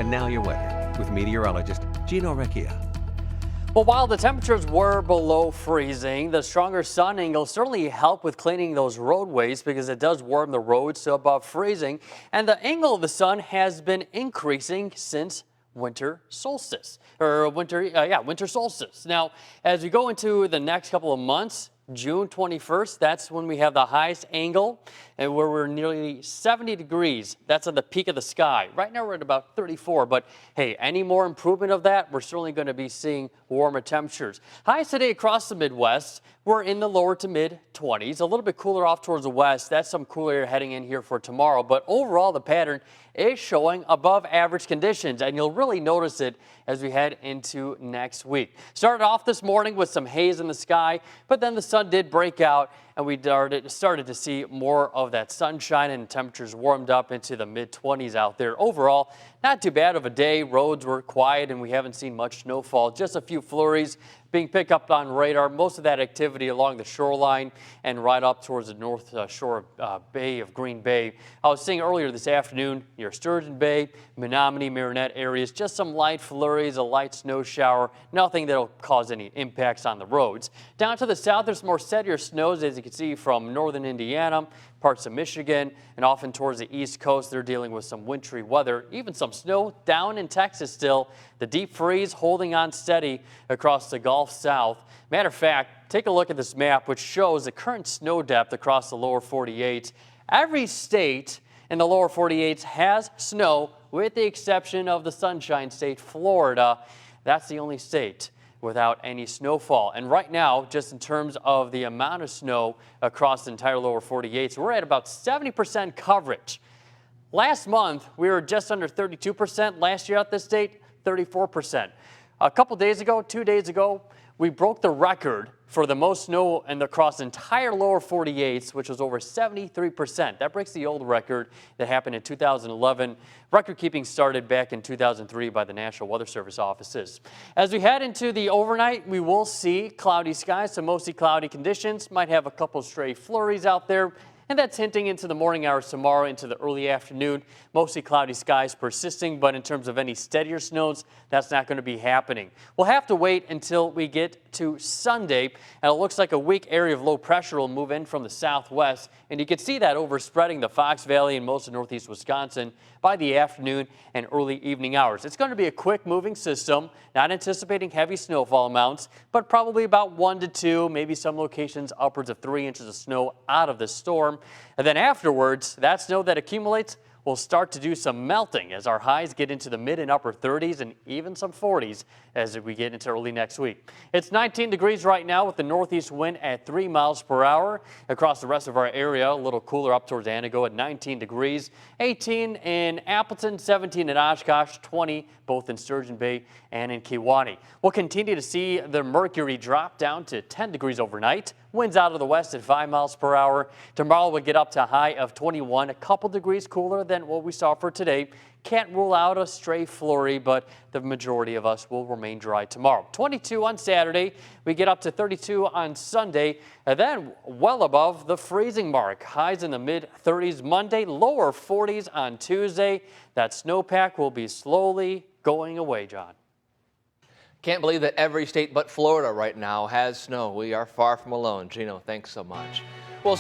And now your weather with meteorologist Gino Recchia. Well, while the temperatures were below freezing, the stronger sun angle certainly helped with cleaning those roadways because it does warm the roads to above freezing. And the angle of the sun has been increasing since winter solstice winter solstice. Now, as we go into the next couple of months, June 21st, that's when we have the highest angle and where we're nearly 70 degrees. That's at the peak of the sky. Right now we're at about 34, but hey, any more improvement of that, we're certainly going to be seeing warmer temperatures. Highs today across the Midwest, we're in the lower to mid 20s, a little bit cooler off towards the west. That's some cooler air heading in here for tomorrow, but overall the pattern is showing above average conditions, and you'll really notice it as we head into next week. Started off this morning with some haze in the sky, but then the sun did break out and we started to see more of that sunshine and temperatures warmed up into the mid-20s out there. Overall, not too bad of a day. Roads were quiet and we haven't seen much snowfall. Just a few flurries being picked up on radar. Most of that activity along the shoreline and right up towards the north shore Bay of Green Bay. I was seeing earlier this afternoon near Sturgeon Bay, Menominee, Marinette areas, just some light flurries, a light snow shower, nothing that'll cause any impacts on the roads. Down to the south, there's more steadier snows, as you can see, from northern Indiana, parts of Michigan, and often towards the east coast. They're dealing with some wintry weather, even some snow down in Texas still. The deep freeze holding on steady across the Gulf South. Matter of fact, take a look at this map, which shows the current snow depth across the lower 48. Every state in the lower 48 has snow, with the exception of the Sunshine State, Florida. That's the only state without any snowfall. And right now, just in terms of the amount of snow across the entire lower 48, we're at about 70% coverage. Last month, we were just under 32%. Last year at this date, 34%. A couple days ago, 2 days ago, we broke the record for the most snow across the entire lower 48, which was over 73%. That breaks the old record that happened in 2011. Record keeping started back in 2003 by the National Weather Service offices. As we head into the overnight, we will see cloudy skies, some mostly cloudy conditions. Might have a couple stray flurries out there. And that's hinting into the morning hours tomorrow into the early afternoon. Mostly cloudy skies persisting, but in terms of any steadier snows, that's not going to be happening. We'll have to wait until we get to Sunday, and it looks like a weak area of low pressure will move in from the southwest, and you can see that overspreading the Fox Valley and most of northeast Wisconsin by the afternoon and early evening hours. It's going to be a quick moving system, not anticipating heavy snowfall amounts, but probably about 1 to 2, maybe some locations upwards of 3 inches of snow out of the storm. And then afterwards, that snow that accumulates will start to do some melting as our highs get into the mid and upper 30s and even some 40s as we get into early next week. It's 19 degrees right now with the northeast wind at 3 miles per hour. Across the rest of our area, a little cooler up towards Antigo at 19 degrees, 18 in Appleton, 17 in Oshkosh, 20 both in Sturgeon Bay and in Kewaunee. We'll continue to see the mercury drop down to 10 degrees overnight. Winds out of the west at 5 miles per hour. Tomorrow we'll get up to a high of 21, a couple degrees cooler than what we saw for today. Can't rule out a stray flurry, but the majority of us will remain dry tomorrow. 22 on Saturday. We get up to 32 on Sunday, and then well above the freezing mark. Highs in the mid-30s Monday, lower 40s on Tuesday. That snowpack will be slowly going away, John. Can't believe that every state but Florida right now has snow. We are far from alone. Gino, thanks so much.